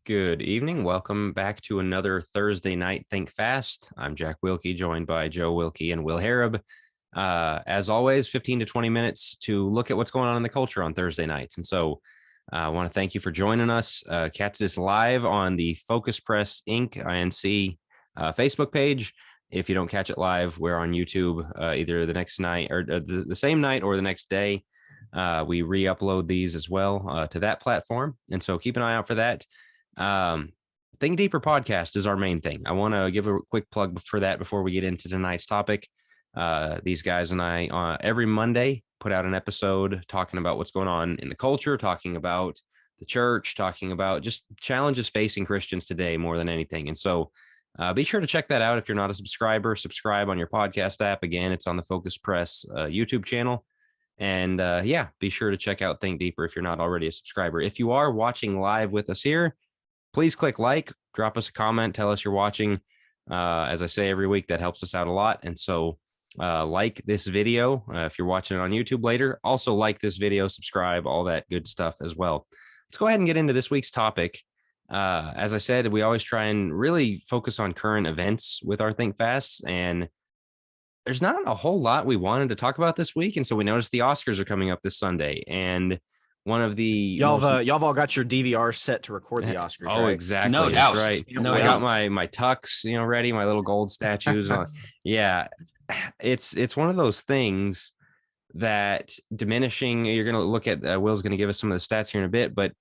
Good evening. Welcome back to another Thursday night Think Fast. I'm Jack Wilkie, joined by Joe Wilkie and Will Harab. As always, 15 to 20 minutes to look at what's going on in the culture on Thursday nights. And so I want to thank you for joining us. Catch this live on the Focus Press Inc. INC Facebook page. If you don't catch it live, we're on YouTube either the next night or the same night or the next day. We re-upload these as well to that platform. And so keep an eye out for that. Think Deeper podcast is our main thing. I want to give a quick plug for that before we get into tonight's topic. These guys and I every Monday put out an episode talking about what's going on in the culture, talking about the church, talking about just challenges facing Christians today more than anything. And so be sure to check that out. If you're not a subscriber, subscribe on your podcast app. Again, it's on the Focus Press YouTube channel. And be sure to check out Think Deeper if you're not already a subscriber. If you are watching live with us here, please click like, drop us a comment, tell us you're watching. As I say every week, that helps us out a lot. And so like this video if you're watching it on YouTube later. Also like this video, subscribe, all that good stuff as well. Let's go ahead and get into this week's topic. As I said, we always try and really focus on current events with our Think Fasts. And there's not a whole lot we wanted to talk about this week. And so we noticed the Oscars are coming up this Sunday. And one of the y'all have all got your DVR set to record the Oscars. Oh, right? exactly. No doubt. Right. No I doubt. got my tux, ready, my little gold statues on. Yeah. It's one of those things that diminishing. You're going to look at Will's going to give us some of the stats here in a bit, but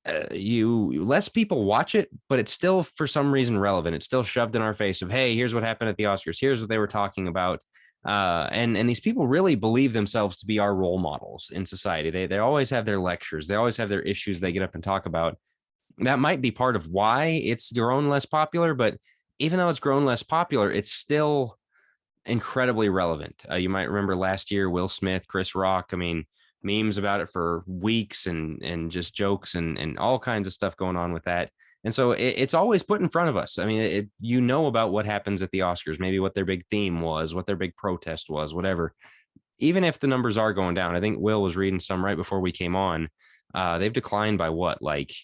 less people watch it, but it's still for some reason relevant. It's still shoved in our face of, hey, here's what happened at the Oscars. Here's what they were talking about. And these people really believe themselves to be our role models in society. They always have their lectures. They always have their issues they get up and talk about. That might be part of why it's grown less popular, but even though it's grown less popular, it's still incredibly relevant. You might remember last year, Will Smith, Chris Rock. I mean, memes about it for weeks and just jokes and all kinds of stuff going on with that. And so it's always put in front of us. I mean, about what happens at the Oscars, maybe what their big theme was, what their big protest was, whatever. Even if the numbers are going down, I think Will was reading some right before we came on. They've declined by what, like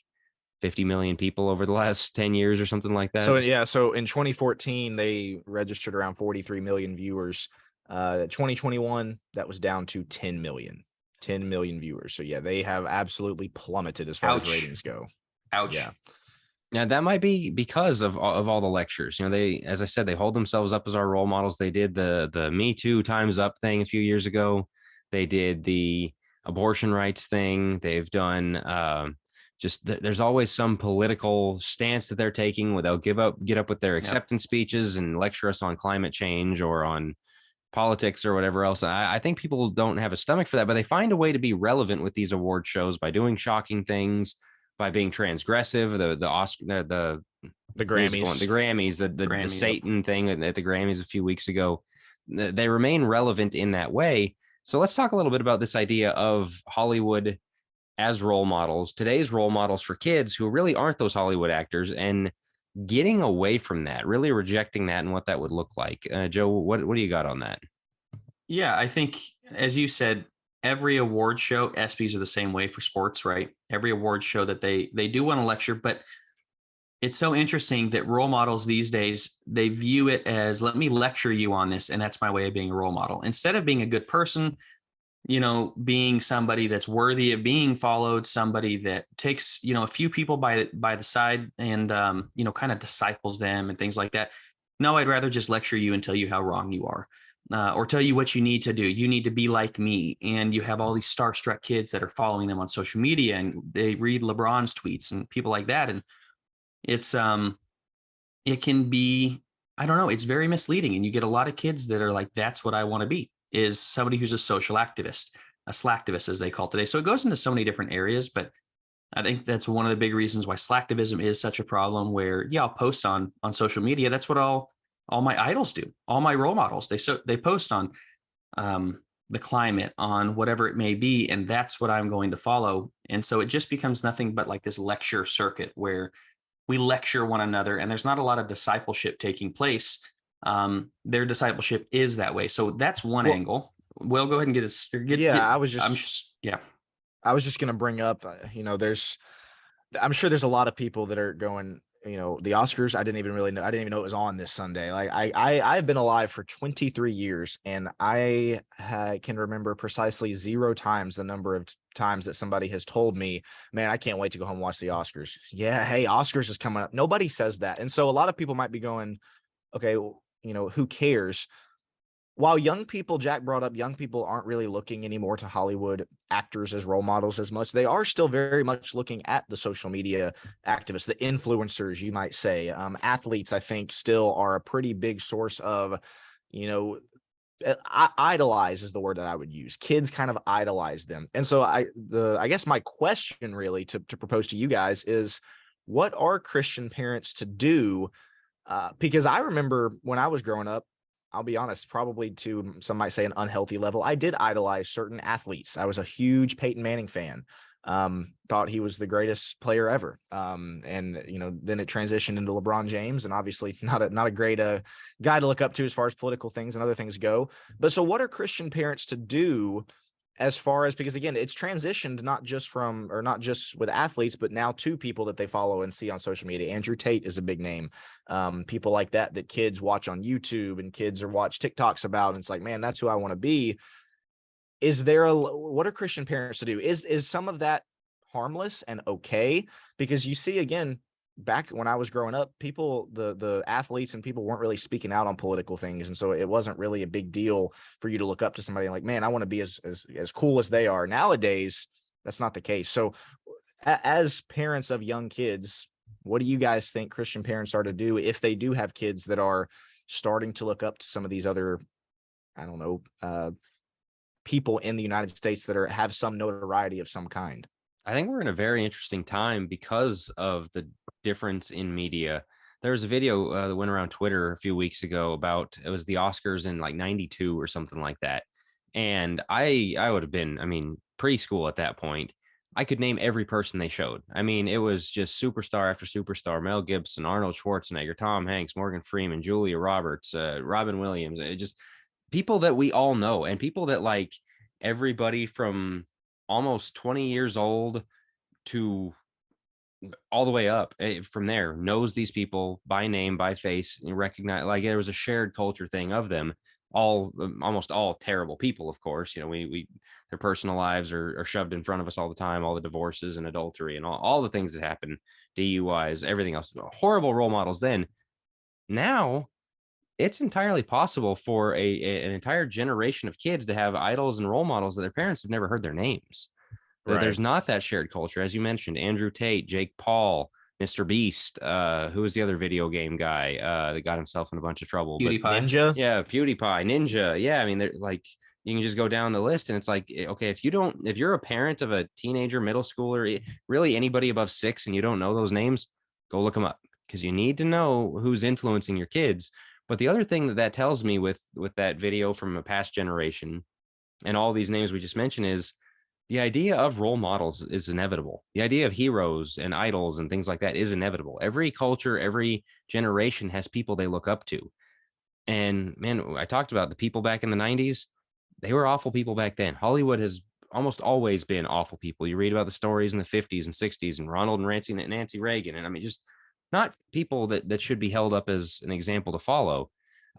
50 million people over the last 10 years or something like that. So in 2014, they registered around 43 million viewers. 2021, that was down to 10 million viewers. So yeah, they have absolutely plummeted as far as ratings go. Ouch. Yeah. Now that might be because of all the lectures. They, as I said, they hold themselves up as our role models. They did the Me Too Time's Up thing a few years ago. They did the abortion rights thing. They've done there's always some political stance that they're taking where they'll get up with their acceptance speeches and lecture us on climate change or on politics or whatever else. I think people don't have a stomach for that, but they find a way to be relevant with these award shows by doing shocking things, by being transgressive. The Oscar, the Grammys, the Satan thing at the Grammys a few weeks ago. They remain relevant in that way. So let's talk a little bit about this idea of Hollywood as role models, today's role models for kids who really aren't those Hollywood actors, and getting away from that, really rejecting that and what that would look like. Joe, what do you got on that? Yeah, I think, as you said, every award show, ESPYs are the same way for sports, right? Every award show that they do want to lecture, but it's so interesting that role models these days, they view it as, let me lecture you on this, and that's my way of being a role model. Instead of being a good person, being somebody that's worthy of being followed, somebody that takes, a few people by the side and, kind of disciples them and things like that. No, I'd rather just lecture you and tell you how wrong you are, or tell you what you need to do. You need to be like me. And you have all these starstruck kids that are following them on social media, and they read LeBron's tweets and people like that. And it's, it can be, I don't know, it's very misleading. And you get a lot of kids that are like, that's what I want to be, is somebody who's a social activist, a slacktivist, as they call it today. So it goes into so many different areas, but I think that's one of the big reasons why slacktivism is such a problem, where, I'll post on social media. That's what all my idols do. All my role models, they post on the climate, on whatever it may be. And that's what I'm going to follow. And so it just becomes nothing but like this lecture circuit where we lecture one another, and there's not a lot of discipleship taking place. Their discipleship is that way. So that's one angle. Will, go ahead and get us. I was just going to bring up, I'm sure there's a lot of people that are going, the Oscars. I didn't even really know. I didn't even know it was on this Sunday. Like I've been alive for 23 years, and can remember precisely 0 times the number of times that somebody has told me, "Man, I can't wait to go home and watch the Oscars." Yeah, hey, Oscars is coming up. Nobody says that, and so a lot of people might be going, "Okay, who cares?" While young people, Jack brought up, young people aren't really looking anymore to Hollywood actors as role models as much. They are still very much looking at the social media activists, the influencers, you might say. Athletes, I think, still are a pretty big source of, you know, idolize is the word that I would use. Kids kind of idolize them. And so I guess my question really to propose to you guys is, what are Christian parents to do? Because I remember when I was growing up, I'll be honest, probably to some might say an unhealthy level, I did idolize certain athletes. I was a huge Peyton Manning fan. Thought he was the greatest player ever. And then it transitioned into LeBron James, and obviously not a great guy to look up to as far as political things and other things go. But so what are Christian parents to do as far as, because again, it's transitioned not just with athletes, but now to people that they follow and see on social media. Andrew Tate is a big name. People like that kids watch on YouTube and kids are watch TikToks about, and it's like, man, that's who I want to be. What are Christian parents to do? Is some of that harmless and okay? Because you see, again, back when I was growing up, people, the athletes and people weren't really speaking out on political things. And so it wasn't really a big deal for you to look up to somebody like, man, I want to be as cool as they are. Nowadays, that's not the case. So as parents of young kids, what do you guys think Christian parents are to do if they do have kids that are starting to look up to some of these other, I don't know, people in the United States that have some notoriety of some kind? I think we're in a very interesting time because of the difference in media. There was a video that went around Twitter a few weeks ago about, it was the Oscars in like 92 or something like that. And I would have been, preschool at that point. I could name every person they showed. It was just superstar after superstar: Mel Gibson, Arnold Schwarzenegger, Tom Hanks, Morgan Freeman, Julia Roberts, Robin Williams. It just people that we all know, and people that like everybody from almost 20 years old to all the way up from there knows these people by name, by face, and recognize, like, there was a shared culture thing of them all, almost all terrible people, of course. We their personal lives are shoved in front of us all the time, all the divorces and adultery and all the things that happen, DUIs, everything else, horrible role models then. Now it's entirely possible for an entire generation of kids to have idols and role models that their parents have never heard their names. Right. There's not that shared culture. As you mentioned, Andrew Tate, Jake Paul, Mr. Beast, who was the other video game guy that got himself in a bunch of trouble? PewDiePie. Ninja? Yeah, PewDiePie, Ninja. Yeah, they're like, you can just go down the list and it's like, okay, if you're a parent of a teenager, middle schooler, really anybody above 6, and you don't know those names, go look them up, because you need to know who's influencing your kids. But the other thing that tells me with that video from a past generation and all these names we just mentioned is the idea of role models is inevitable. The idea of heroes and idols and things like that is inevitable. Every culture, every generation has people they look up to. And man, I talked about the people back in the 90s. They were awful people back then. Hollywood has almost always been awful people. You read about the stories in the 50s and 60s and Ronald and Nancy Reagan. And just not people that should be held up as an example to follow.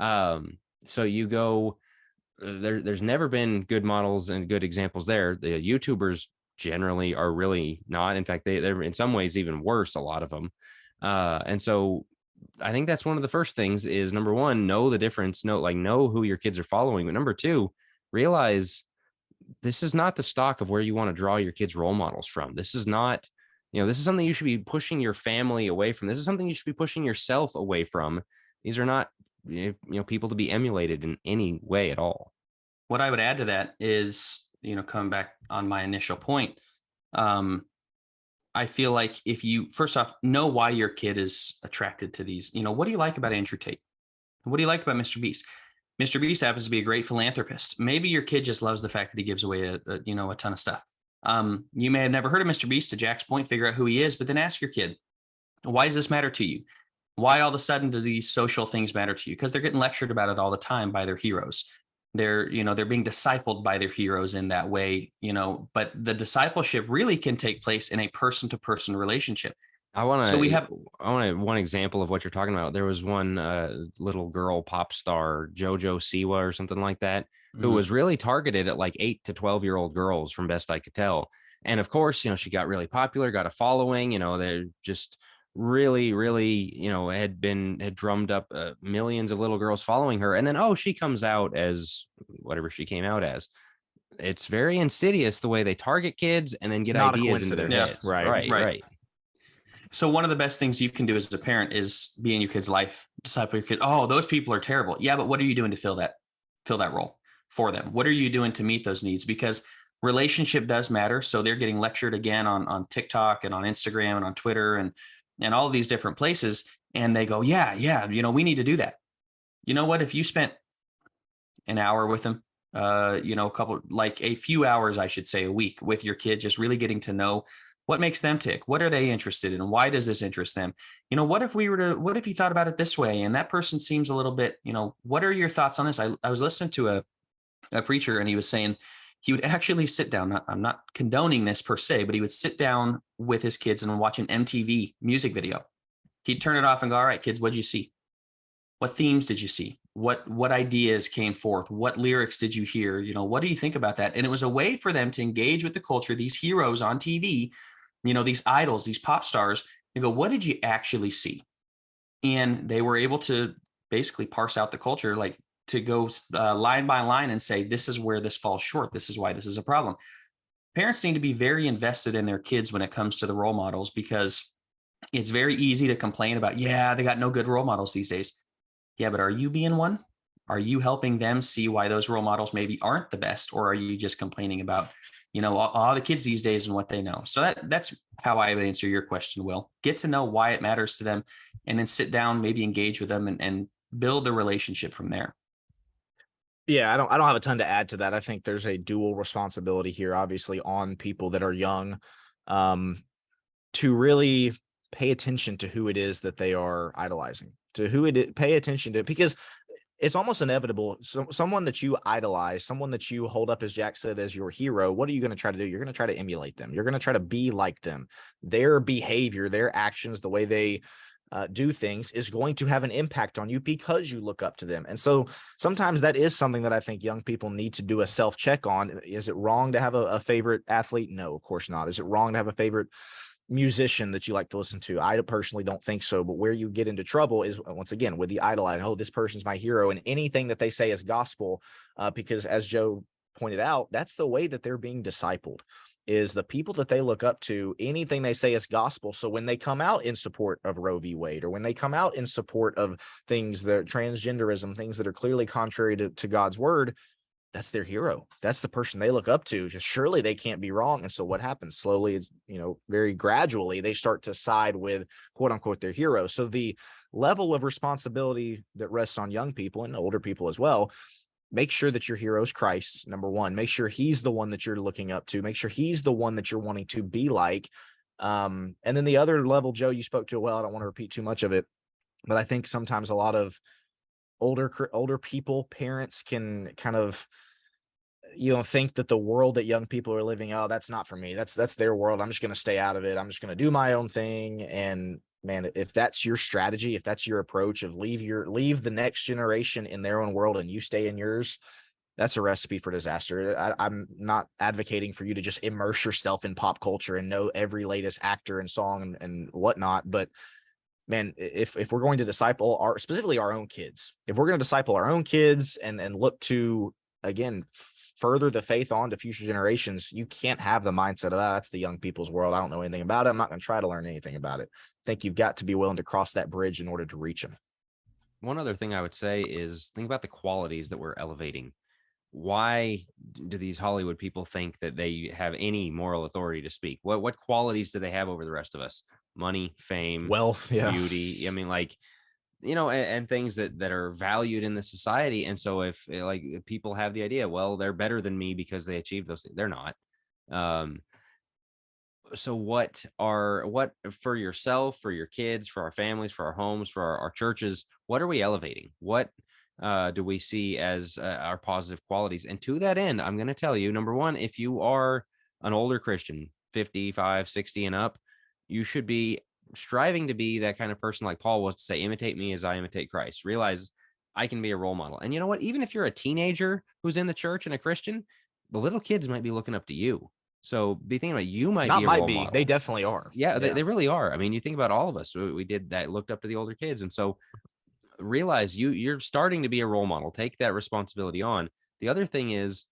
So you go, there's never been good models and good examples there. The YouTubers generally are really not. In fact, they're in some ways even worse, a lot of them. And so I think that's one of the first things is, number one, know the difference, know who your kids are following. But number two, realize this is not the stock of where you want to draw your kids' role models from. This is not, this is something you should be pushing your family away from. This is something you should be pushing yourself away from. These are not, people to be emulated in any way at all. What I would add to that is, coming back on my initial point, I feel like if you, first off, know why your kid is attracted to these. What do you like about Andrew Tate? What do you like about Mr. Beast? Mr. Beast happens to be a great philanthropist. Maybe your kid just loves the fact that he gives away a ton of stuff. You may have never heard of Mr. Beast. To Jack's point, figure out who he is, but then ask your kid, why does this matter to you? Why all of a sudden do these social things matter to you? Because they're getting lectured about it all the time by their heroes. they're being discipled by their heroes in that way, but the discipleship really can take place in a person to person relationship. I want So we have, one example of what you're talking about. There was one little girl pop star, JoJo Siwa or something like that, who was really targeted at like 8 to 12-year-old girls from best I could tell. And of course, she got really popular, got a following, they're just really, really, had drummed up millions of little girls following her. And then, she comes out as whatever she came out as. It's very insidious the way they target kids and then get Not a ideas into their coincidence. heads. Right. Right. So one of the best things you can do as a parent is be in your kid's life, disciple your kid. Oh, those people are terrible. Yeah, but what are you doing to fill that role for them? What are you doing to meet those needs? Because relationship does matter. So they're getting lectured again on TikTok and on Instagram and on Twitter and all of these different places. And they go, yeah, we need to do that. You know what? If you spent an hour with them, a few hours, I should say, a week with your kid, just really getting to know what makes them tick, what are they interested in, why does this interest them? What if you thought about it this way? And that person seems a little bit, what are your thoughts on this? I was listening to a preacher, and he was saying he would actually sit down. I'm not condoning this per se, but he would sit down with his kids and watch an MTV music video. He'd turn it off and go, all right, kids, what'd you see? What themes did you see? What ideas came forth? What lyrics did you hear? What do you think about that? And it was a way for them to engage with the culture, these heroes on TV, these idols, these pop stars, and go, what did you actually see? And they were able to basically parse out the culture, like to go line by line and say, this is where this falls short. This is why this is a problem. Parents need to be very invested in their kids when it comes to the role models, because it's very easy to complain about, they got no good role models these days. Yeah, but are you being one? Are you helping them see why those role models maybe aren't the best? Or are you just complaining about, all the kids these days and what they know? So that's how I would answer your question, Will. Get to know why it matters to them, and then sit down, maybe engage with them and build the relationship from there. Yeah, I don't have a ton to add to that. I think there's a dual responsibility here, obviously, on people that are young, to really pay attention to who it is that they are idolizing, to who it is, pay attention to, because it's almost inevitable. Someone that you idolize, someone that you hold up, as Jack said, as your hero, what are you going to try to do? You're going to try to emulate them. You're going to try to be like them. Their behavior, their actions, the way they do things is going to have an impact on you because you look up to them. And so sometimes that is something that I think young people need to do a self-check on. Is it wrong to have a favorite athlete? No, of course not. Is it wrong to have a favorite musician that you like to listen to? I personally don't think so. But where you get into trouble is, once again, with the idolizing. Oh, this person's my hero, and anything that they say is gospel, because as Joe pointed out, that's the way that they're being discipled, is the people that they look up to, anything they say is gospel. So when they come out in support of Roe v. Wade, or when they come out in support of things that transgenderism, things that are clearly contrary to God's word, that's their hero. That's the person they look up to. Just surely they can't be wrong. And so what happens slowly is, very gradually, they start to side with quote unquote their hero. So the level of responsibility that rests on young people and older people as well, make sure that your hero is Christ. Number one, make sure he's the one that you're looking up to. Make sure he's the one that you're wanting to be like. And then the other level, Joe, you spoke to, well, I don't want to repeat too much of it, but I think sometimes a lot of older people, parents, can kind of, think that the world that young people are living, oh, that's not for me. That's their world. I'm just going to stay out of it. I'm just going to do my own thing. And man, if that's your strategy, if that's your approach of leave the next generation in their own world and you stay in yours, that's a recipe for disaster. I'm not advocating for you to just immerse yourself in pop culture and know every latest actor and song and whatnot. But man, if we're going to disciple specifically our own kids, if we're going to disciple our own kids and look to, again, further the faith on to future generations, you can't have the mindset of, that's the young people's world. I don't know anything about it. I'm not going to try to learn anything about it. I think you've got to be willing to cross that bridge in order to reach them. One other thing I would say is think about the qualities that we're elevating. Why do these Hollywood people think that they have any moral authority to speak? What qualities do they have over the rest of us? Money, fame, wealth, beauty. I mean, and things that are valued in the society. And so if people have the idea, well, they're better than me because they achieved those things, they're not. So what for yourself, for your kids, for our families, for our homes, for our churches, what are we elevating? What do we see as our positive qualities? And to that end, I'm going to tell you, number one, if you are an older Christian, 55, 60 and up, you should be striving to be that kind of person like Paul was to say, imitate me as I imitate Christ. Realize I can be a role model. And you know what? Even if you're a teenager who's in the church and a Christian, the little kids might be looking up to you. So be thinking about you might Not be a might role be. model. They definitely are. Yeah, they really are. I mean, you think about all of us. We did that, looked up to the older kids. And so realize you're starting to be a role model. Take that responsibility on. The other thing is,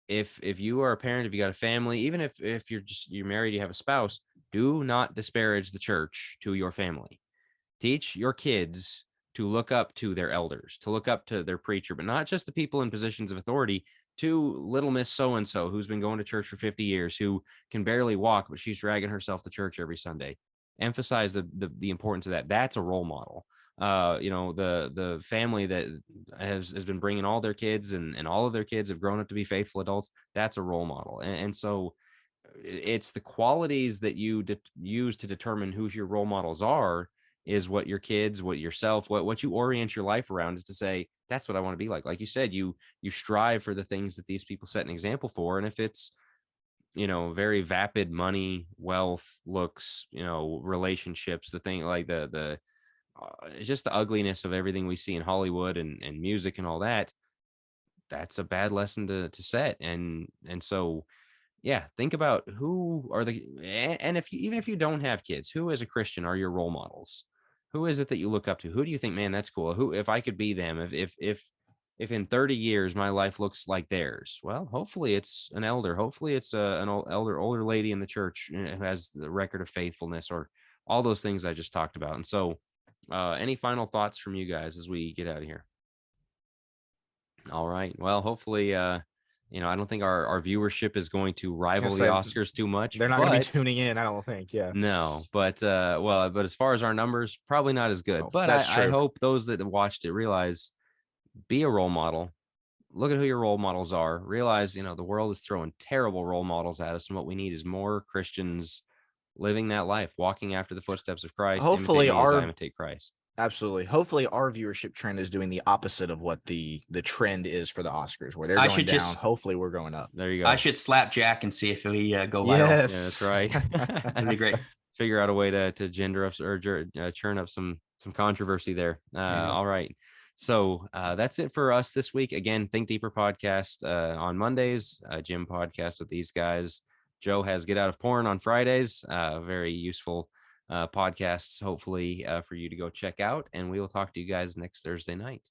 if you are a parent, if you got a family, even if you're married, you have a spouse, do not disparage the church to your family. Teach your kids to look up to their elders, to look up to their preacher, but not just the people in positions of authority, to little Miss So-and-so who's been going to church for 50 years, who can barely walk, but she's dragging herself to church every Sunday. Emphasize the importance of that. That's a role model. The family that has been bringing all their kids and all of their kids have grown up to be faithful adults. That's a role model. And so it's the qualities that you use to determine who your role models are is what your kids, what yourself, what you orient your life around is to say, that's what I want to be like. Like you said, you strive for the things that these people set an example for. And if it's, very vapid money, wealth, looks, relationships, the thing like it's just the ugliness of everything we see in Hollywood and music and all that, that's a bad lesson to set. And so, yeah, think about who are and even if you don't have kids, who as a Christian are your role models? Who is it that you look up to? Who do you think, man, that's cool? Who, if I could be them, if in 30 years my life looks like theirs, well, hopefully it's an elder. Hopefully it's an older lady in the church who has the record of faithfulness, or all those things I just talked about. And so, any final thoughts from you guys as we get out of here? All right. Well, hopefully, I don't think our viewership is going to rival the Oscars too much. They're not going to be tuning in, I don't think. Yeah. No, but but as far as our numbers, probably not as good. But I hope those that watched it realize, be a role model. Look at who your role models are. Realize, the world is throwing terrible role models at us, and what we need is more Christians living that life, walking after the footsteps of Christ. Hopefully imitate Christ. Absolutely. Hopefully our viewership trend is doing the opposite of what the trend is for the Oscars, where they're going down. Hopefully we're going up. There you go. I should slap Jack and see if we go viral. Yes. Yeah, that's right. That'd be great. Figure out a way to gender up or churn up some controversy there. All right. So that's it for us this week. Again, Think Deeper podcast on Mondays, Gym podcast with these guys. Joe has Get Out of Porn on Fridays. Very useful podcasts, hopefully, for you to go check out. And we will talk to you guys next Thursday night.